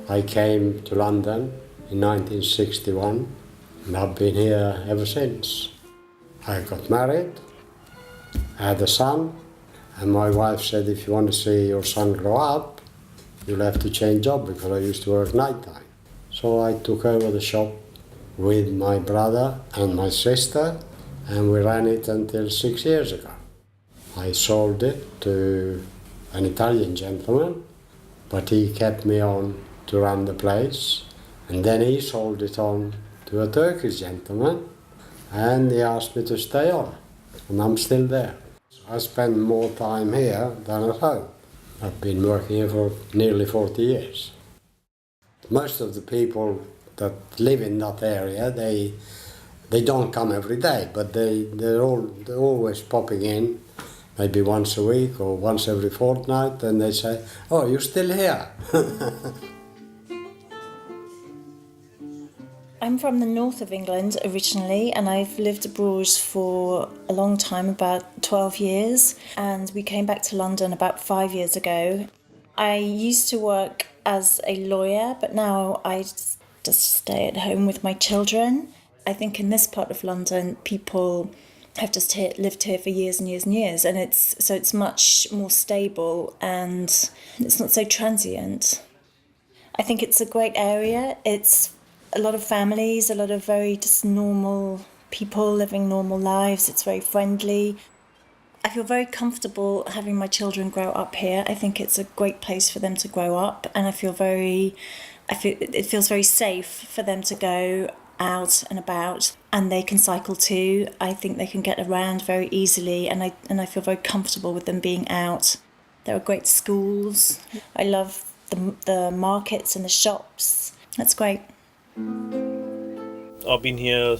I came to London in 1961 and I've been here ever since. I got married, I had a son, and my wife said, if you want to see your son grow up, you'll have to change job, because I used to work night time. So I took over the shop with my brother and my sister, and we ran it until 6 years ago. I sold it to an Italian gentleman, but he kept me on to run the place, and then he sold it on to a Turkish gentleman, and he asked me to stay on, and I'm still there. I spend more time here than at home. I've been working here for nearly 40 years. Most of the people that live in that area, they don't come every day, but they're always popping in, maybe once a week or once every fortnight, and they say, "Oh, you're still here." I'm from the north of England originally, and I've lived abroad for a long time, about 12 years, and we came back to London about 5 years ago. I used to work as a lawyer, but now I just stay at home with my children. I think in this part of London, people have just lived here for years and years and years, and it's much more stable and it's not so transient. I think it's a great area. It's a lot of families, a lot of very just normal people living normal lives. It's very friendly. I feel very comfortable having my children grow up here. I think it's a great place for them to grow up, and I feel it feels very safe for them to go out and about, and they can cycle too. I think they can get around very easily, and I feel very comfortable with them being out. There are great schools. I love the markets and the shops. That's great. I've been here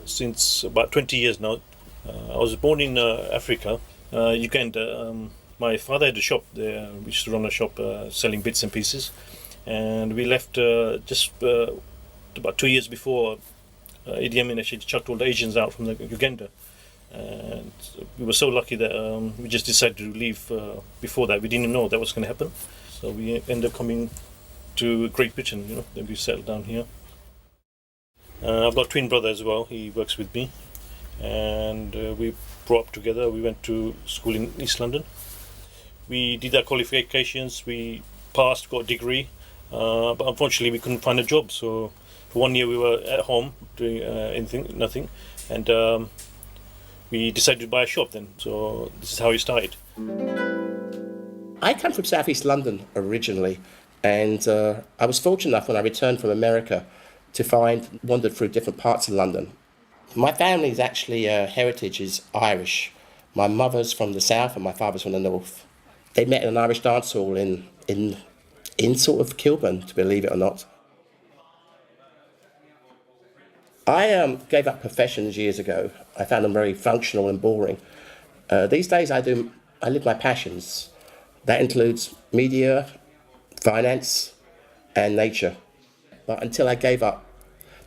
since about 20 years now. I was born in Africa, Uganda. My father had a shop there. We used to run a shop selling bits and pieces. And we left just about 2 years before Idi Amin actually chucked all the Asians out from Uganda. And we were so lucky that we just decided to leave before that. We didn't know that was going to happen. So we ended up coming to Great Britain, then we settled down here. I've got a twin brother as well. He works with me, and we brought up together. We went to school in East London. We did our qualifications. We passed, got a degree, but unfortunately we couldn't find a job. So for 1 year we were at home doing nothing, and we decided to buy a shop then. So this is how it started. I come from South East London originally, and I was fortunate enough when I returned from America to wandered through different parts of London. My family's actually heritage is Irish. My mother's from the south and my father's from the north. They met in an Irish dance hall in sort of Kilburn, to believe it or not. I gave up professions years ago. I found them very functional and boring. These days I live my passions. That includes media, finance, and nature. But until I gave up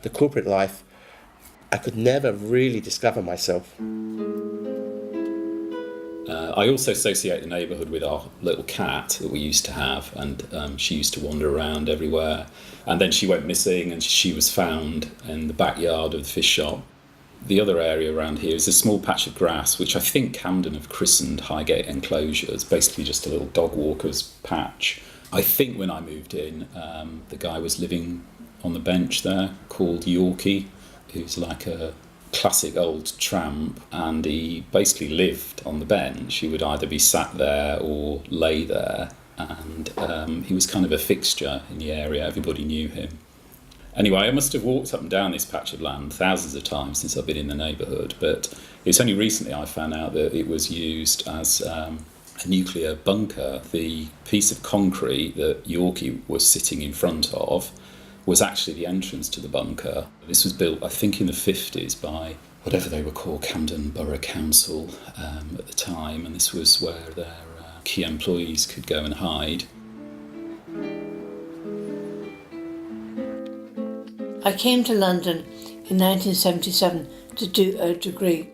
the corporate life, I could never really discover myself. I also associate the neighbourhood with our little cat that we used to have, and she used to wander around everywhere. And then she went missing, and she was found in the backyard of the fish shop. The other area around here is a small patch of grass, which I think Camden have christened Highgate Enclosure. It's basically just a little dog walker's patch. I think when I moved in, the guy was living on the bench there called Yorkie, who's like a classic old tramp, and he basically lived on the bench. He would either be sat there or lay there, and he was kind of a fixture in the area. Everybody knew him. Anyway, I must have walked up and down this patch of land thousands of times since I've been in the neighbourhood, but it's only recently I found out that it was used as a nuclear bunker. The piece of concrete that Yorkie was sitting in front of was actually the entrance to the bunker. This was built, I think, in the 50s by whatever they were called, Camden Borough Council at the time, and this was where their key employees could go and hide. I came to London in 1977 to do a degree,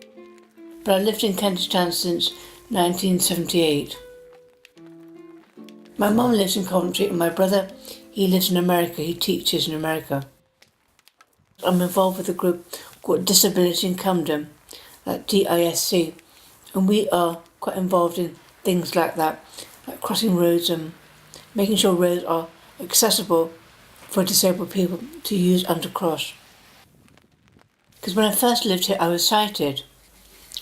but I lived in Kentish Town since 1978. My mum lives in Coventry and my brother, he lives in America. He teaches in America. I'm involved with a group called Disability in Camden, DISC, and we are quite involved in things like that, like crossing roads and making sure roads are accessible for disabled people to use and to cross. Because when I first lived here, I was sighted.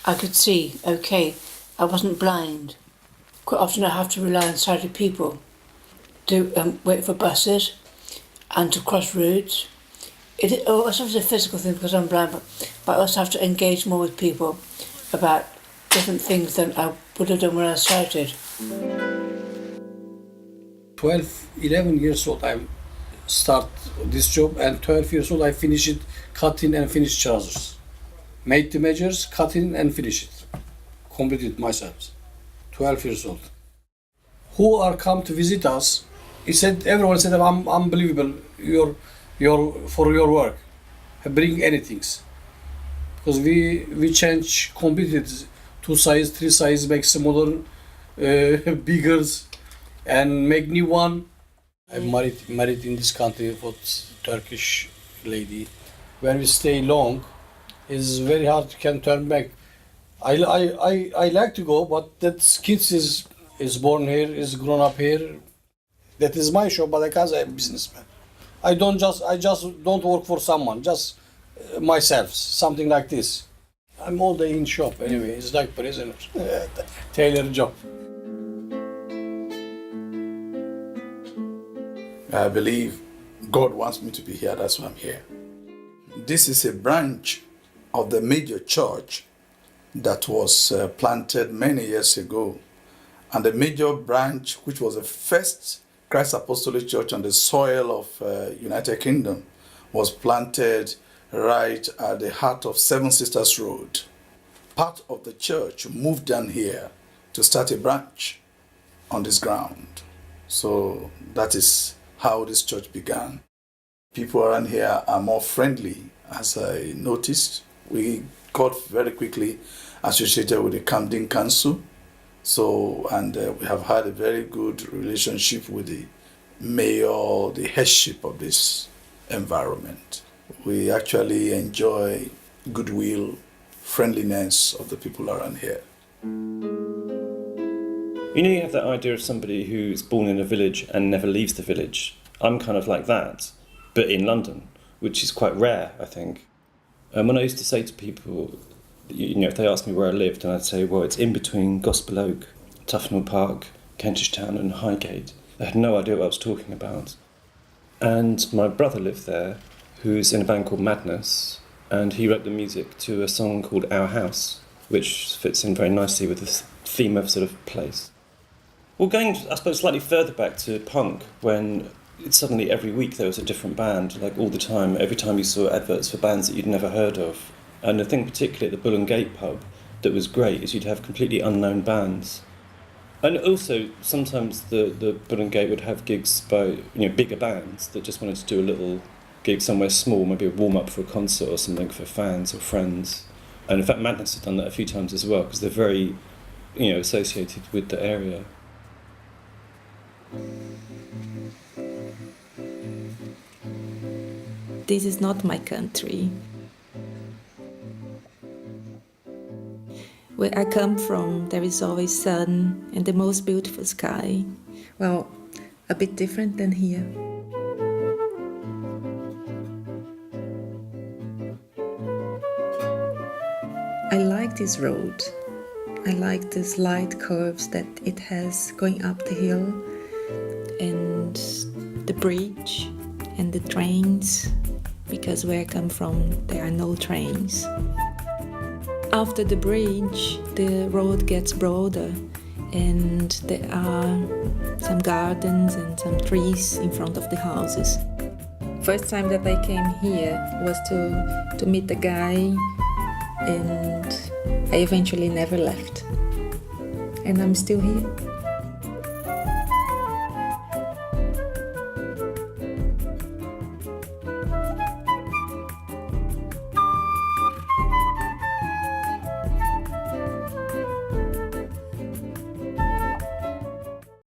I could see, okay, I wasn't blind. Quite often I have to rely on sighted people to wait for buses and to cross roads. It's obviously a physical thing because I'm blind, but I also have to engage more with people about different things than I would have done when I was sighted. 11 years old I start this job, and 12 years old I finish it, cutting and finish trousers. Made the measures, cutting and finish it. Completed myself. 12 years old. Who are come to visit us? He said, everyone said, I'm unbelievable. For your work, bring anything. Because we change, completed 2 size, 3 size, make smaller, bigger, and make new one. I'm married in this country for Turkish lady. When we stay long, it's very hard to turn back. I like to go, but that kids is born here, is grown up here. That is my shop, but I can't say I'm a businessman. I just don't work for someone, just myself, something like this. I'm all day in shop anyway, it's like prisoner, tailor job. I believe God wants me to be here, that's why I'm here. This is a branch of the major church that was planted many years ago. And the major branch, which was the first Christ Apostolic Church on the soil of United Kingdom, was planted right at the heart of Seven Sisters Road. Part of the church moved down here to start a branch on this ground. So that is how this church began. People around here are more friendly, as I noticed. We got very quickly associated with the Camden Council. And we have had a very good relationship with the mayor, the headship of this environment. We actually enjoy goodwill, friendliness of the people around here. You know, you have that idea of somebody who's born in a village and never leaves the village. I'm kind of like that, but in London, which is quite rare, I think. When I used to say to people, you know, if they asked me where I lived, and I'd say, well, it's in between Gospel Oak, Tufnell Park, Kentish Town and Highgate. They had no idea what I was talking about. And my brother lived there, who's in a band called Madness, and he wrote the music to a song called Our House, which fits in very nicely with the theme of sort of place. Well, going, I suppose, slightly further back to punk, when suddenly every week there was a different band, like all the time, every time you saw adverts for bands that you'd never heard of. And I think particularly at the Bull and Gate pub that was great is you'd have completely unknown bands. And also sometimes the Bull and Gate would have gigs by bigger bands that just wanted to do a little gig somewhere small, maybe a warm-up for a concert or something for fans or friends. And in fact Madness have done that a few times as well because they're very associated with the area. This is not my country. Where I come from, there is always sun and the most beautiful sky. Well, a bit different than here. I like this road. I like the slight curves that it has going up the hill, and the bridge and the trains, because where I come from there are no trains. After the bridge, the road gets broader and there are some gardens and some trees in front of the houses. First time that I came here was to meet the guy, and I eventually never left. And I'm still here.